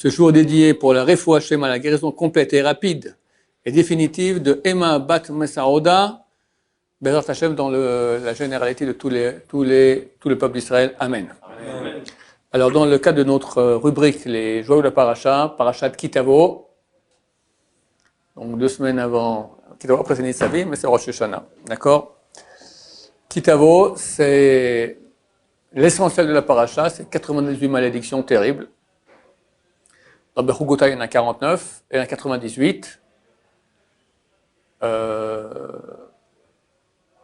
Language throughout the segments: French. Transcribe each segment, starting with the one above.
Ce jour est dédié pour la Refoua Shema, la guérison complète et rapide et définitive de Emma Bat Messaouda, Bezrat Hashem, dans la généralité de tout le peuple d'Israël. Amen. Amen. Alors, dans le cadre de notre rubrique, les joyaux de la Parashat Kitavo, donc 2 semaines avant, Kitavo après c'est Nitzavim, mais c'est Rosh Hashanah, d'accord? Kitavo, c'est l'essentiel de la Parashat, c'est 98 malédictions terribles. Dans Bechugota, il y en a 49, et il y en a 98.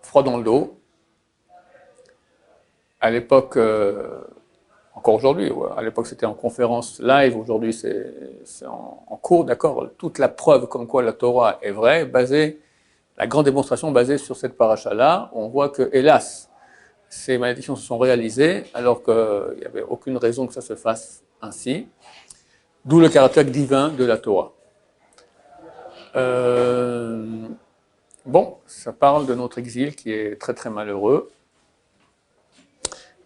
Froid dans le dos. À l'époque, encore aujourd'hui, ouais, à l'époque c'était en conférence live, aujourd'hui c'est en cours, d'accord. Toute la preuve comme quoi la Torah est vraie, la grande démonstration basée sur cette paracha-là, on voit que, hélas, ces malédictions se sont réalisées alors qu'il n'y avait aucune raison que ça se fasse ainsi. D'où le caractère divin de la Torah. Bon, ça parle de notre exil qui est très très malheureux.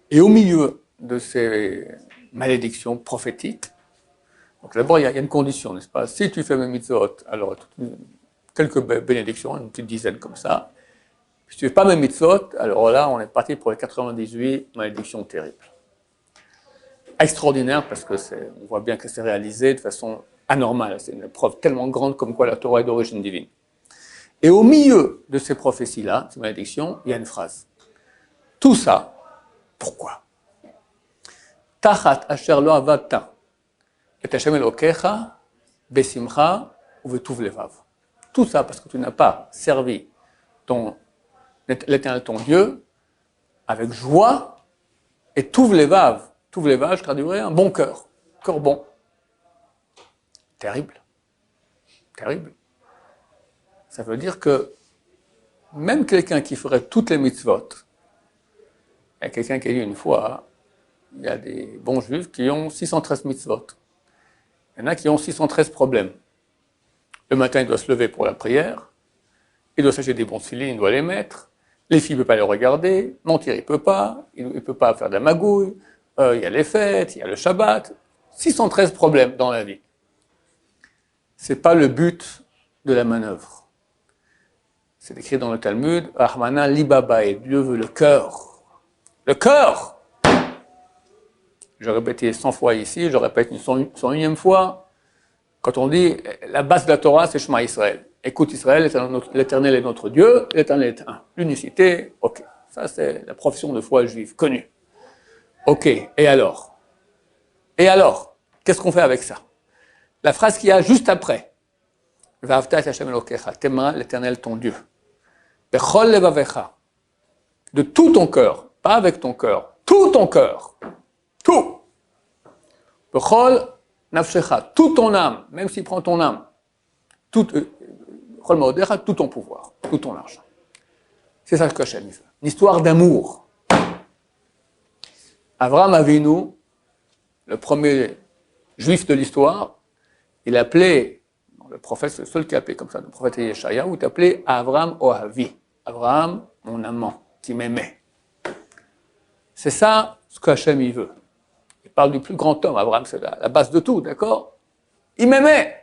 Et au milieu de ces malédictions prophétiques, donc d'abord il y a une condition, n'est-ce pas? Si tu fais mes mitzvot, alors quelques bénédictions, une petite dizaine comme ça. Si tu ne fais pas mes mitzvot, alors là on est parti pour les 98 malédictions terribles. Extraordinaire parce que on voit bien que c'est réalisé de façon anormale. C'est une preuve tellement grande comme quoi la Torah est d'origine divine. Et au milieu de ces prophéties-là, ces malédictions, il y a une phrase. Tout ça, pourquoi? Tachat asher lo avata et Hashem Elokecha besimcha uvetuv levav. Tout ça parce que tu n'as pas servi l'Éternel ton Dieu avec joie et tuv levav. Tuv levav, je traduirais un bon cœur bon. Terrible. Terrible. Ça veut dire que même quelqu'un qui ferait toutes les mitzvot, il y a quelqu'un qui a dit une fois, il y a des bons juifs qui ont 613 mitzvot. Il y en a qui ont 613 problèmes. Le matin, il doit se lever pour la prière, il doit s'acheter des bons filets, il doit les mettre, les filles ne peuvent pas les regarder, mentir, il ne peut pas faire de la magouille, il y a les fêtes, il y a le Shabbat, 613 problèmes dans la vie. Ce n'est pas le but de la manœuvre. C'est écrit dans le Talmud, Rahmana libaba, et Dieu veut le cœur. Le cœur! Je répétais 100 fois ici, je répète une 101e fois. Quand on dit, la base de la Torah, c'est Shema Israël. Écoute Israël, l'Éternel est notre Dieu, l'Éternel est un. L'unicité, ok. Ça, c'est la profession de foi juive, connue. Ok, et alors? Qu'est-ce qu'on fait avec ça? La phrase qu'il y a juste après. Va'avta et Hashem Elokecha, t'aimeras l'Éternel ton Dieu. Bechol levavecha. De tout ton cœur, pas avec ton cœur, tout ton cœur. Tout. Bechol nafshecha, toute ton âme, même s'il prend ton âme. Tout ton pouvoir, tout ton argent. C'est ça que Hashem fait. Une histoire d'amour. Avraham Avinu, le premier juif de l'histoire, il appelait, le prophète, c'est le seul qui appelait comme ça, le prophète Yeshayahu, il appelait Avraham Ohavi. Avraham, mon amant, qui m'aimait. C'est ça ce que Hashem il veut. Il parle du plus grand homme, Avraham, c'est la base de tout, d'accord? Il m'aimait.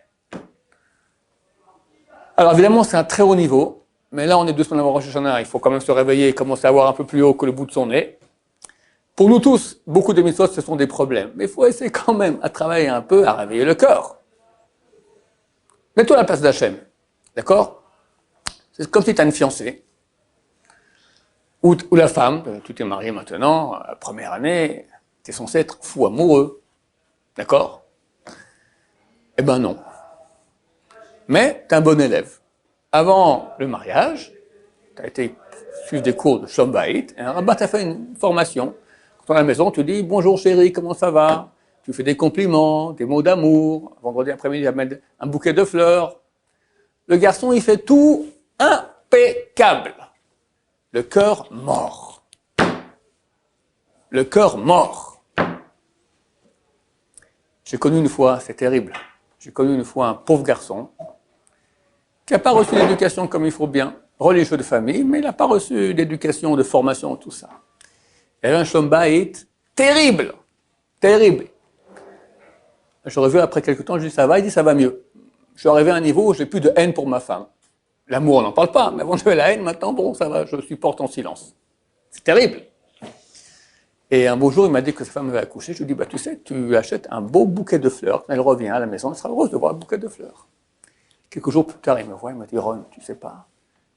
Alors évidemment, c'est un très haut niveau, mais là on est 2 semaines avant Rosh Hashanah, il faut quand même se réveiller et commencer à voir un peu plus haut que le bout de son nez. Pour nous tous, beaucoup de mitzvot, ce sont des problèmes, mais il faut essayer quand même à travailler un peu, à réveiller le cœur. Mets-toi à la place d'Hachem, d'accord? C'est comme si tu as une fiancée, ou la femme, tu t'es marié maintenant, la première année, tu es censé être fou amoureux, d'accord? Eh ben non. Mais tu es un bon élève. Avant le mariage, tu as été suivre des cours de Shalom Bayit, et un rabbin t'a fait une formation. Quand tu es à la maison, tu dis « Bonjour chérie, comment ça va ?» Tu fais des compliments, des mots d'amour. Vendredi après-midi, tu amènes un bouquet de fleurs. Le garçon, il fait tout impeccable. Le cœur mort. Le cœur mort. J'ai connu une fois, c'est terrible, j'ai connu une fois un pauvre garçon qui n'a pas reçu l'éducation comme il faut bien, religieux de famille, mais il n'a pas reçu d'éducation, de formation, tout ça. Il y avait un Shalom Bayit terrible, terrible. Je reviens après quelques temps, je dis ça va, il dit ça va mieux. Je suis arrivé à un niveau où j'ai plus de haine pour ma femme. L'amour, on n'en parle pas, mais avant j'avais la haine, maintenant, bon, ça va, je supporte en silence. C'est terrible. Et un beau jour, il m'a dit que sa femme avait accouché. Je lui ai dit, bah, tu sais, tu achètes un beau bouquet de fleurs. Quand elle revient à la maison, elle sera heureuse de voir un bouquet de fleurs. Quelques jours plus tard, il me voit, il m'a dit, Ron, tu sais pas,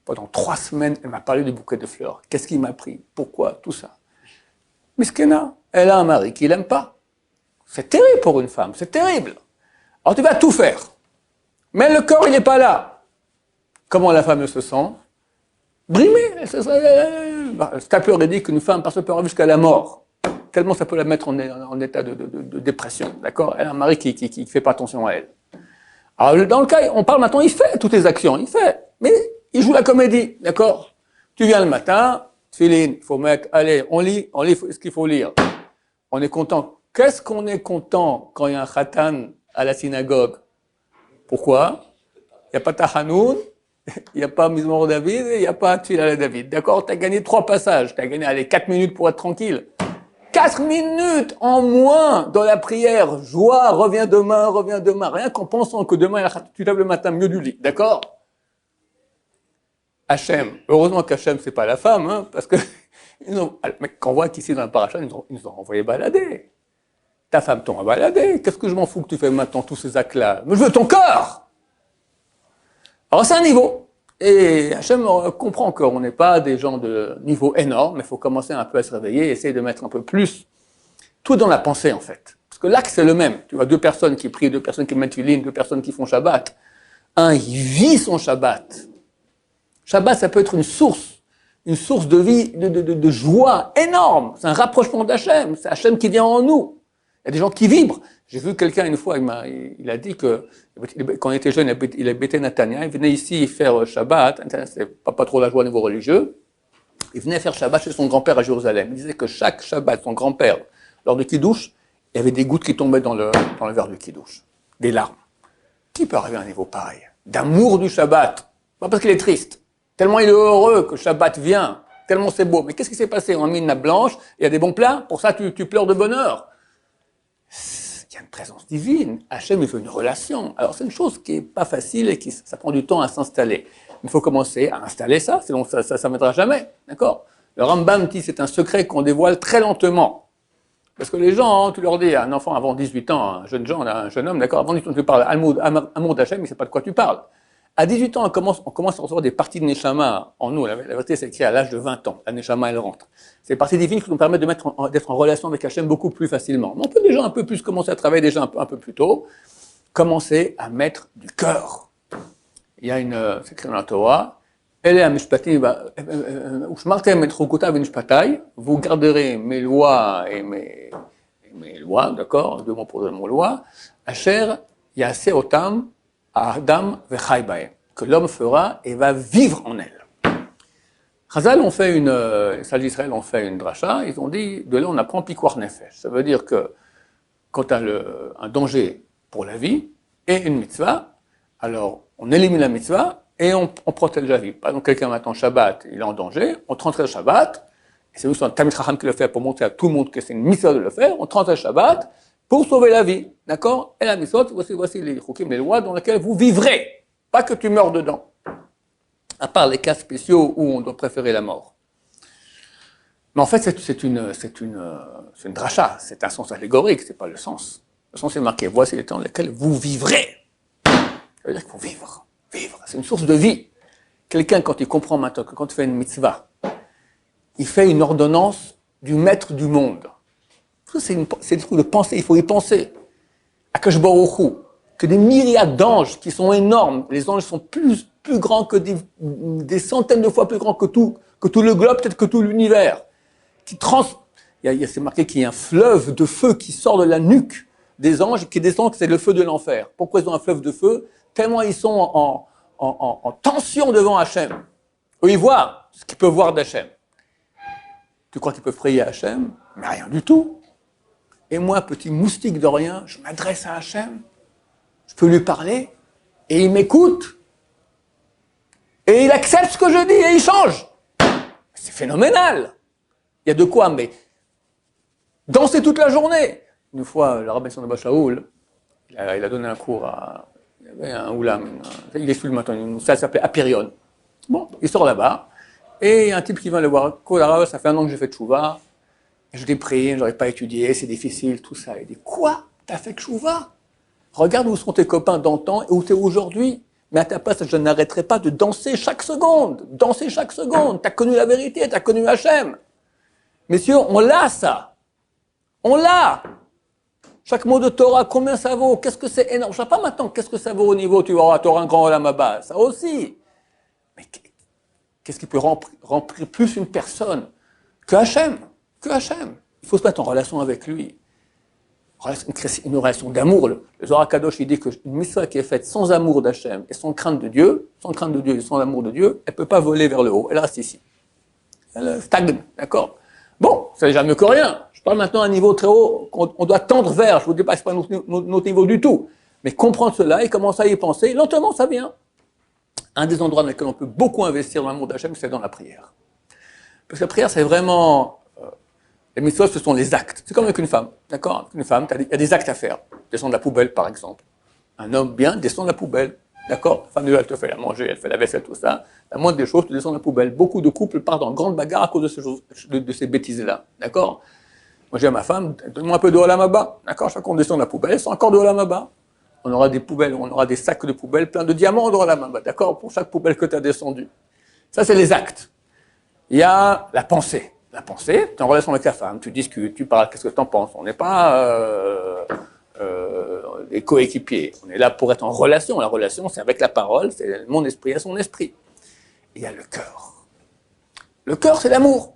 pendant 3 semaines, elle m'a parlé du bouquet de fleurs. Qu'est-ce qui m'a pris? Pourquoi? Tout ça. Miskena, elle a un mari qui l'aime pas. C'est terrible pour une femme, c'est terrible. Alors tu vas tout faire. Mais le corps, il n'est pas là. Comment la femme se sent? Brimée. C'est un peu ridicule qu'une femme passe peur jusqu'à la mort. Tellement ça peut la mettre en état de dépression. D'accord? Elle a un mari qui fait pas attention à elle. Alors dans le cas, on parle maintenant, il fait toutes les actions, il fait. Mais il joue la comédie. D'accord? Tu viens le matin, Tfilin, il faut mettre, allez, on lit ce qu'il faut lire. On est content. Qu'est-ce qu'on est content quand il y a un khatan à la synagogue? Pourquoi? Il n'y a pas Tahanoun, il n'y a pas Mizmor David, il n'y a pas Tfila David. D'accord? Tu as gagné 3 passages. Tu as gagné, allez, 4 minutes pour être tranquille. 4 minutes en moins dans la prière. Joie, reviens demain, reviens demain. Rien qu'en pensant que demain, tu lèves le matin mieux du lit. D'accord? Hachem. Heureusement qu'Hachem, c'est pas la femme, hein, parce que, quand on voit qu'ici dans le paracha, ils nous ont envoyé balader. Ta femme t'en a baladé. Qu'est-ce que je m'en fous que tu fais maintenant tous ces actes-là? Mais je veux ton corps! Alors c'est un niveau. Et Hachem comprend qu'on n'est pas des gens de niveau énorme, mais il faut commencer un peu à se réveiller et essayer de mettre un peu plus tout dans la pensée, en fait. Parce que l'axe, c'est le même. Tu vois, 2 personnes qui prient, 2 personnes qui mettent une ligne, 2 personnes qui font Shabbat. Un, il vit son Shabbat. Shabbat, ça peut être une source de vie, de joie énorme. C'est un rapprochement d'Hachem. C'est Hachem qui vient en nous. Il y a des gens qui vibrent. J'ai vu quelqu'un une fois, il a dit que quand il était jeune, il habitait Natania, il venait ici faire Shabbat, c'est pas trop la joie au niveau religieux, il venait faire Shabbat chez son grand-père à Jérusalem. Il disait que chaque Shabbat, son grand-père, lors du Kiddush, il y avait des gouttes qui tombaient dans le verre du Kiddush, des larmes. Qui peut arriver à un niveau pareil? D'amour du Shabbat, pas parce qu'il est triste, tellement il est heureux que Shabbat vient, tellement c'est beau. Mais qu'est-ce qui s'est passé? On a mis une nappe blanche, il y a des bons plats, pour ça tu pleures de bonheur. Il y a une présence divine. Hachem, il veut une relation. Alors, c'est une chose qui n'est pas facile et ça prend du temps à s'installer. Mais il faut commencer à installer ça, sinon ça ne viendra jamais. D'accord? Le Rambam dit c'est un secret qu'on dévoile très lentement. Parce que les gens, tu leur dis à un enfant avant 18 ans, un jeune homme, d'accord, avant 18 ans, tu parles amour d'Hachem, il ne sait pas de quoi tu parles. À 18 ans, on commence à recevoir des parties de Neshama en nous. La vérité, c'est écrit à l'âge de 20 ans. La Neshama, elle rentre. C'est des parties divines qui nous permettent d'être en relation avec Hachem beaucoup plus facilement. Mais on peut déjà un peu plus commencer à travailler déjà un peu plus tôt. Commencer à mettre du cœur. Il y a c'est écrit dans la Torah, vous garderez mes lois et mes lois, d'accord, 2 mots pour 2 mots lois, Asher Yaseh Otam Adam vechai bahem, que l'homme fera et va vivre en elle. Chazal ont fait les sages d'Israël ont fait une dracha, ils ont dit, de là on apprend pikuach nefesh. Ça veut dire que quand tu as un danger pour la vie et une mitzvah, alors on élimine la mitzvah et on protège la vie. Par exemple, quelqu'un maintenant Shabbat, il est en danger, on transgresse Shabbat, et c'est juste un Talmid Chacham qui le fait pour montrer à tout le monde que c'est une mitzvah de le faire, on transgresse Shabbat, pour sauver la vie, d'accord? Et la mitzvot, voici les chukim, les lois dans lesquelles vous vivrez, pas que tu meurs dedans. À part les cas spéciaux où on doit préférer la mort. Mais en fait, c'est une dracha, c'est un sens allégorique, c'est pas le sens. Le sens est marqué, voici les temps dans lesquels vous vivrez. Ça veut dire qu'il faut vivre, c'est une source de vie. Quelqu'un, quand il comprend maintenant que quand il fait une mitzvah, il fait une ordonnance du maître du monde. C'est des trucs de pensée, il faut y penser. Akash Baruch Hu, que des myriades d'anges qui sont énormes, les anges sont plus grands que des centaines de fois plus grands que tout le globe, peut-être que tout l'univers. C'est marqué qu'il y a un fleuve de feu qui sort de la nuque des anges, qui descend, c'est le feu de l'enfer. Pourquoi ils ont un fleuve de feu? Tellement ils sont en tension devant Hachem. Eux, ils voient ce qu'ils peuvent voir d'Hachem. Tu crois qu'ils peuvent prier à Hachem? Mais rien du tout. Et moi, petit moustique de rien, je m'adresse à Hachem, je peux lui parler, et il m'écoute, et il accepte ce que je dis, et il change. C'est phénoménal. Il y a de quoi, mais danser toute la journée. Une fois, le rabbin Son Abba Shaul, il a donné un cours à... Il y avait un oulam, il est maintenant, ça s'appelait Apérion. Bon, il sort là-bas, et il y a un type qui vient le voir. Kolara, ça fait un an que j'ai fait tchouva, je l'ai prié, je n'aurais pas étudié, c'est difficile, tout ça. Il dit, quoi? T'as fait tchouva? Regarde où sont tes copains d'antan et où tu es aujourd'hui. Mais à ta place, je n'arrêterai pas de danser chaque seconde. Danser chaque seconde. Tu as connu la vérité, tu as connu Hachem. Messieurs, on l'a ça. On l'a. Chaque mot de Torah, combien ça vaut? Qu'est-ce que c'est énorme? Je ne sais pas maintenant qu'est-ce que ça vaut au niveau, tu auras un grand olam haba. Ça aussi. Mais qu'est-ce qui peut remplir plus une personne que Hachem? Que Hachem. Il faut se mettre en relation avec lui. Une relation d'amour. Le Zohar Kadosh, il dit qu'une mitzvah qui est faite sans amour d'Hachem et sans crainte de Dieu et sans amour de Dieu, elle ne peut pas voler vers le haut, elle reste ici. Elle stagne, d'accord? Bon, c'est déjà mieux que rien. Je parle maintenant à un niveau très haut, on doit tendre vers, je ne vous dis pas que ce n'est pas notre niveau du tout, mais comprendre cela et commencer à y penser, lentement ça vient. Un des endroits dans lesquels on peut beaucoup investir dans l'amour d'Hachem, c'est dans la prière. Parce que la prière, c'est vraiment... Les mitzvot, ce sont les actes. C'est comme avec une femme, d'accord? Avec une femme, il y a des actes à faire. Descendre la poubelle, par exemple. Un homme bien descend la poubelle, d'accord? La femme, elle te fait la manger, elle fait la vaisselle, tout ça. La moindre des choses, tu descends la poubelle. Beaucoup de couples partent en grande bagarre à cause de ces bêtises-là, d'accord? Moi, j'ai à ma femme, donne-moi un peu de olam haba, d'accord? Chaque fois qu'on descend la poubelle, c'est encore de olam haba. On aura des poubelles, on aura des sacs de poubelles pleins de diamants de olam haba, d'accord? Pour chaque poubelle que tu as descendue. Ça, c'est les actes. Il y a la pensée. La pensée, tu es en relation avec ta femme, tu discutes, tu parles, qu'est-ce que tu en penses? On n'est pas des coéquipiers, on est là pour être en relation. La relation, c'est avec la parole, c'est mon esprit à son esprit. Et il y a le cœur. Le cœur, c'est l'amour.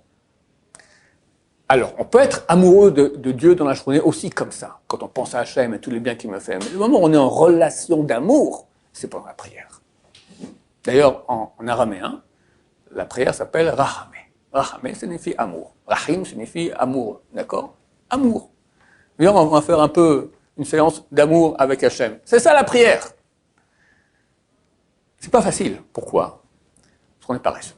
Alors, on peut être amoureux de Dieu dans la journée aussi comme ça, quand on pense à Hachem et tous les biens qu'il me fait. Mais le moment où on est en relation d'amour, c'est pendant la prière. D'ailleurs, en araméen, la prière s'appelle Rahamé. Rahamé signifie amour. Rahim signifie amour. D'accord? Amour. Viens, on va faire un peu une séance d'amour avec Hachem. C'est ça la prière. C'est pas facile. Pourquoi? Parce qu'on est paresseux.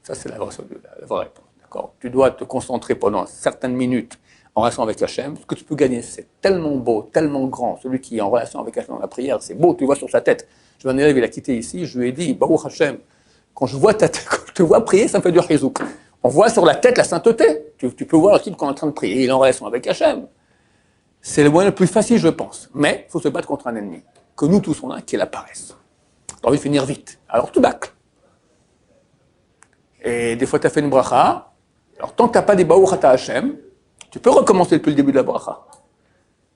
Ça, c'est la vraie réponse. D'accord? Tu dois te concentrer pendant certaines minutes en relation avec Hachem. Ce que tu peux gagner, c'est tellement beau, tellement grand. Celui qui est en relation avec Hachem dans la prière, c'est beau. Tu vois sur sa tête. Je vois un élève, il a quitté ici. Je lui ai dit, Baruch Hachem. Quand je te vois prier, ça me fait du chizouk. On voit sur la tête la sainteté. Tu peux voir le type qu'on est en train de prier. Il est en relation avec Hachem. C'est le moyen le plus facile, je pense. Mais il faut se battre contre un ennemi, que nous tous on a, qui est la paresse. Tu as envie de finir vite. Alors tu bâcles. Et des fois, tu as fait une bracha. Alors tant que tu n'as pas des baour à Hachem, tu peux recommencer depuis le début de la bracha.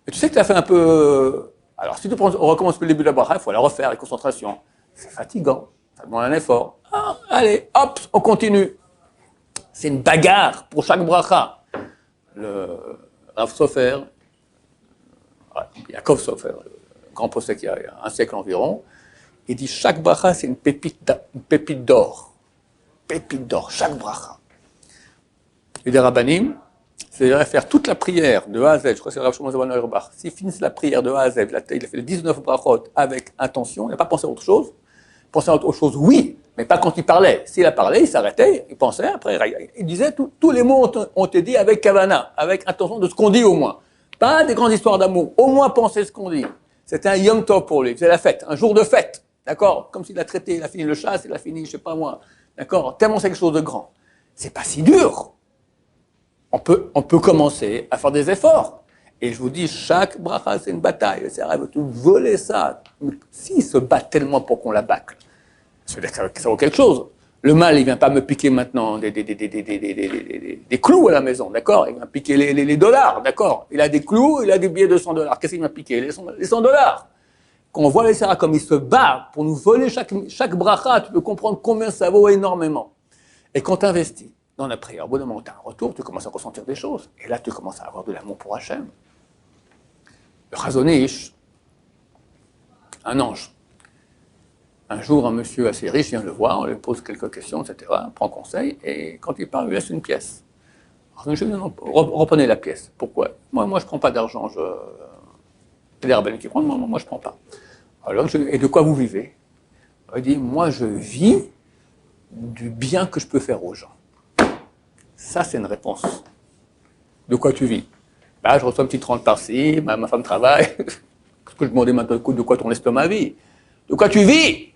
Mais tu sais que tu as fait un peu... Alors si tu recommences depuis le début de la bracha, il faut la refaire, la concentration. C'est fatigant. Ça demande un effort. Ah, allez, hop, on continue. C'est une bagarre pour chaque bracha. Le Rav Sofer, Yaakov Sofer, le grand possèque il y a un siècle environ, il dit chaque bracha c'est une pépite d'or. Pépite d'or, chaque bracha. Et des rabbanim, c'est-à-dire faire toute la prière de A à Z, je crois que c'est Rav Shlomo Zalman Auerbach, s'il finit la prière de A à Z, il a fait les 19 brachot avec intention, il n'a pas pensé à autre chose. Penser à autre chose, oui, mais pas quand il parlait. S'il a parlé, il s'arrêtait, il pensait, après il disait, tous les mots ont été dits avec kavana, avec intention de ce qu'on dit au moins. Pas des grandes histoires d'amour, au moins penser ce qu'on dit. C'était un yom tov pour lui, c'est la fête, un jour de fête, d'accord? Comme s'il a traité, il a fini le chasse, il a fini, je sais pas moi, d'accord? Tellement c'est quelque chose de grand. C'est pas si dur. On peut commencer à faire des efforts. Et je vous dis, chaque bracha, c'est une bataille. C'est vrai, tu voler ça. S'il se bat tellement pour qu'on la bâcle, ça veut dire que ça vaut quelque chose. Le mal, il ne vient pas me piquer maintenant des clous à la maison, d'accord? Il vient piquer les dollars, d'accord? Il a des clous, il a des billets de $100. Qu'est-ce qu'il vient piquer? Les $100. Quand on voit les Sarah comme il se bat pour nous voler chaque bracha, tu peux comprendre combien ça vaut énormément. Et quand tu investis dans la prière, au bout d'un moment, tu as un retour, tu commences à ressentir des choses. Et là, tu commences à avoir de l'amour pour Hachem. Le Chazon Ish, un ange. Un jour, un monsieur assez riche vient le voir, on lui pose quelques questions, etc., prend conseil, et quand il part, il lui laisse une pièce. Alors, je dis, non, reprenez la pièce. Pourquoi? Moi, je ne prends pas d'argent. C'est des rabbins qui prennent, moi, je ne prends pas. Alors, et de quoi vous vivez? Il dit, moi, je vis du bien que je peux faire aux gens. Ça, c'est une réponse. De quoi tu vis? Bah, je reçois une petite rente par-ci, ma femme travaille. que je demandais maintenant de quoi ton estomac vit. De quoi tu vis?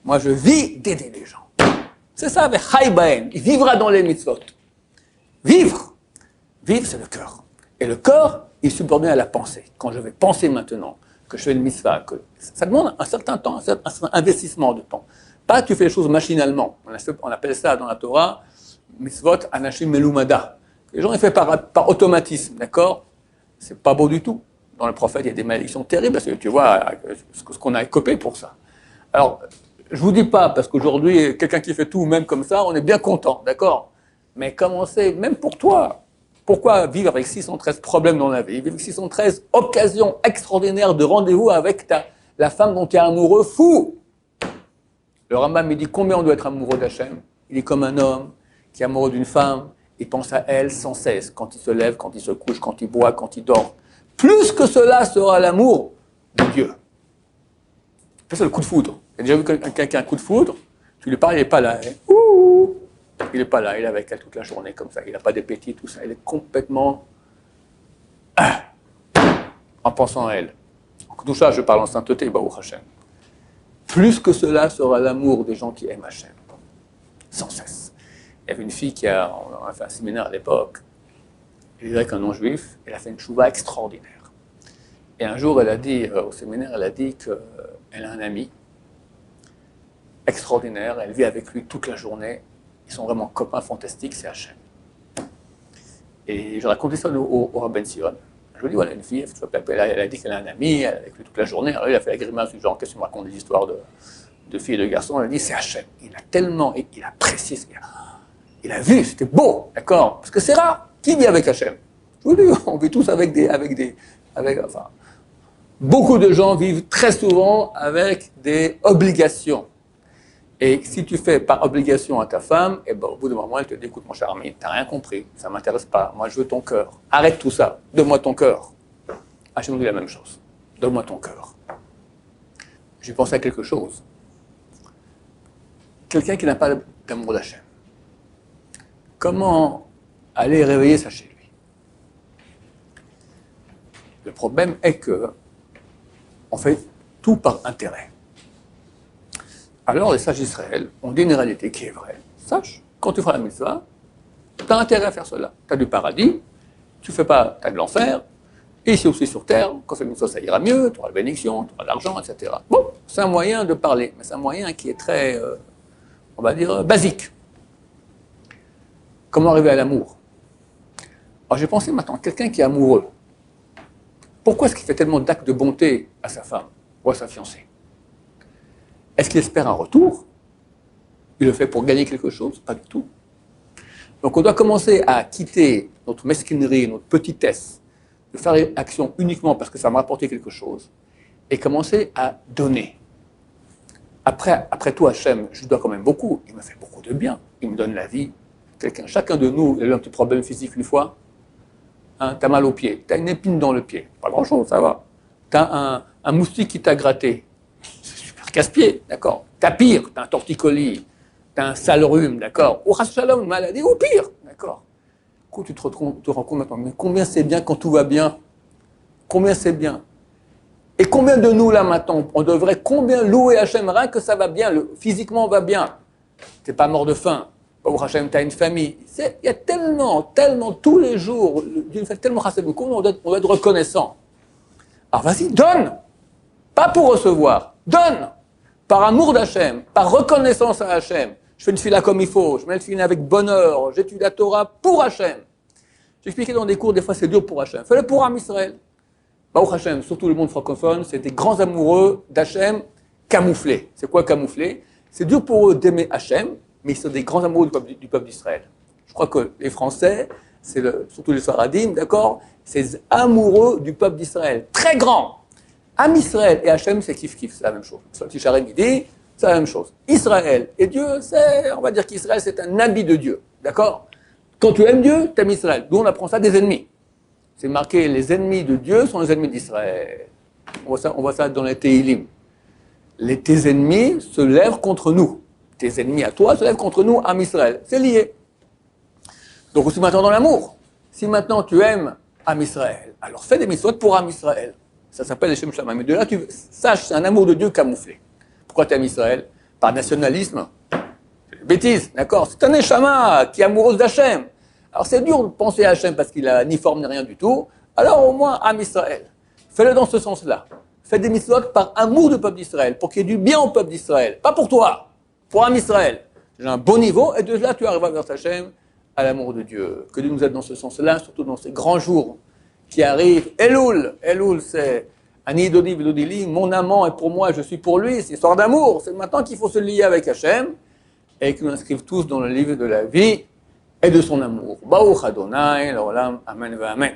Moi, je vis d'aider les gens. C'est ça, avec Chaybaen. Il vivra dans les mitzvot. Vivre. Vivre, c'est le cœur. Et le corps, il est subordonné à la pensée. Quand je vais penser maintenant que je fais une mitzvah, que ça demande un certain temps, un certain investissement de temps. Pas tu fais les choses machinalement. On appelle ça dans la Torah, mitzvot anashim melumada. Les gens, ils font par automatisme, d'accord? C'est pas beau du tout. Dans le prophète, il y a des malédictions terribles, parce que tu vois ce qu'on a écopé pour ça. Alors, je vous dis pas, parce qu'aujourd'hui, quelqu'un qui fait tout, même comme ça, on est bien content, d'accord? Mais commencez, même pour toi. Pourquoi vivre avec 613 problèmes dans la vie? Vivre avec 613 occasions extraordinaires de rendez-vous avec la femme dont tu es amoureux fou. Le Rambam me dit combien on doit être amoureux d'Hachem. Il est comme un homme qui est amoureux d'une femme, il pense à elle sans cesse, quand il se lève, quand il se couche, quand il boit, quand il dort. Plus que cela sera l'amour de Dieu. Ça, c'est le coup de foudre. Tu as déjà vu quelqu'un qui a un coup de foudre? Tu lui parles, il n'est pas là. Hein. Ouh, il n'est pas là, il est avec elle toute la journée comme ça. Il n'a pas d'appétit, tout ça. Il est complètement en pensant à elle. Tout ça, je parle en sainteté, Baruch Hashem. Plus que cela sera l'amour des gens qui aiment Hashem. Sans cesse. Il y avait une fille on a fait un séminaire à l'époque. Elle vivait avec un non-juif. Elle a fait une chouva extraordinaire. Et un jour, elle a dit, au séminaire, elle a dit qu'elle a un ami extraordinaire. Elle vit avec lui toute la journée. Ils sont vraiment copains fantastiques, c'est Hachem. Et je racontais ça au Rabben Sion. Je lui dis, voilà, une fille, elle a dit qu'elle a un ami, elle est avec lui toute la journée. Alors il a fait la grimace du genre, qu'est-ce que tu me racontes des histoires de filles et de garçons? Elle a dit, c'est Hachem. Il a tellement, il a précisé, il a vu, c'était beau, d'accord? Parce que c'est rare. Qui vit avec Hachem? Je vous dis, on vit tous enfin, beaucoup de gens vivent très souvent avec des obligations. Et si tu fais par obligation à ta femme, et ben, au bout d'un moment, elle te dit, écoute mon cher ami, t'as rien compris, ça ne m'intéresse pas, moi je veux ton cœur. Arrête tout ça, donne-moi ton cœur. Hachem nous dit la même chose, donne-moi ton cœur. J'ai pensé à quelque chose. Quelqu'un qui n'a pas d'amour d'Hachem, comment aller réveiller ça chez lui? Le problème est que on fait tout par intérêt. Alors les sages d'Israël ont dit une réalité qui est vraie. Sache, quand tu feras la mitzvah, tu as intérêt à faire cela. Tu as du paradis, tu fais pas, tu as de l'enfer, et ici aussi sur terre, quand tu fais la mitzvah, ça ira mieux, tu auras la bénédiction, tu auras de l'argent, etc. Bon, c'est un moyen de parler, mais c'est un moyen qui est très, on va dire, basique. Comment arriver à l'amour? Alors j'ai pensé maintenant, quelqu'un qui est amoureux, pourquoi est-ce qu'il fait tellement d'actes de bonté à sa femme ou à sa fiancée? Est-ce qu'il espère un retour? Il le fait pour gagner quelque chose? Pas du tout. Donc on doit commencer à quitter notre mesquinerie, notre petitesse, de faire une action uniquement parce que ça m'a apporté quelque chose, et commencer à donner. Après tout, Hachem, je lui dois quand même beaucoup. Il me fait beaucoup de bien. Il me donne la vie. Chacun de nous a eu un petit problème physique une fois. Hein, t'as mal au pied, t'as une épine dans le pied. Pas grand-chose, ça va. T'as un moustique qui t'a gratté. Casse-pied, d'accord. T'as pire, t'as un torticolis, t'as un sale rhume, d'accord. Ou une maladie, ou pire, d'accord. Du coup, tu te rends compte maintenant, mais combien c'est bien quand tout va bien? Combien c'est bien? Et combien de nous, là, maintenant, on devrait combien louer Hachem, rien que ça va bien, physiquement va bien. T'es pas mort de faim. Ou Hachem, t'as une famille. Il y a tellement, tous les jours, d'une fait tellement chassidut, on doit être reconnaissant. Alors vas-y, donne. Pas pour recevoir, donne. Par amour d'Hachem, par reconnaissance à Hachem. Je fais une fila comme il faut, je mets le fila avec bonheur, j'étudie la Torah pour Hachem. J'expliquais dans des cours, des fois c'est dur pour Hachem. Fais-le pour Am Israël. Baruch Hachem, surtout le monde francophone, c'est des grands amoureux d'Hachem camouflés. C'est quoi camoufler? C'est dur pour eux d'aimer Hachem, mais ils sont des grands amoureux du peuple d'Israël. Je crois que les Français, surtout les Sfaradim, d'accord, c'est amoureux du peuple d'Israël. Très grand. Am Israël et Hachem, c'est kiff-kiff, c'est la même chose. Sur le Tisharem, il dit, c'est la même chose. Israël et Dieu, on va dire qu'Israël, c'est un habit de Dieu, d'accord? Quand tu aimes Dieu, tu aimes Israël. D'où on apprend ça des ennemis. C'est marqué, les ennemis de Dieu sont les ennemis d'Israël. On voit ça dans les Tehillim. Tes ennemis se lèvent contre nous. Tes ennemis à toi se lèvent contre nous, Am Israël. C'est lié. Donc aussi maintenant dans l'amour. Si maintenant tu aimes Am Israël, alors fais des mitzvot pour Am Israël. Ça s'appelle Shem Shamaim. Mais de là, tu saches, c'est un amour de Dieu camouflé. Pourquoi tu aimes Israël? Par nationalisme? Bêtise, d'accord? C'est un Neshama qui est amoureuse d'Hachem. Alors c'est dur de penser à Hachem parce qu'il a ni forme ni rien du tout. Alors au moins, Am Israël. Fais-le dans ce sens-là. Fais des mitzvot par amour du peuple d'Israël, pour qu'il y ait du bien au peuple d'Israël. Pas pour toi, pour Am Israël. J'ai un bon niveau, et de là, tu arrives vers Hachem, à l'amour de Dieu. Que Dieu nous aide dans ce sens-là, surtout dans ces grands jours qui arrivent. Elul, c'est Ani Dodi V'Dodili, mon amant est pour moi, je suis pour lui. C'est histoire d'amour. C'est maintenant qu'il faut se lier avec Hachem, et que nous inscrivons tous dans le livre de la vie et de son amour. Baruch Adonai, l'olam, amen, amen.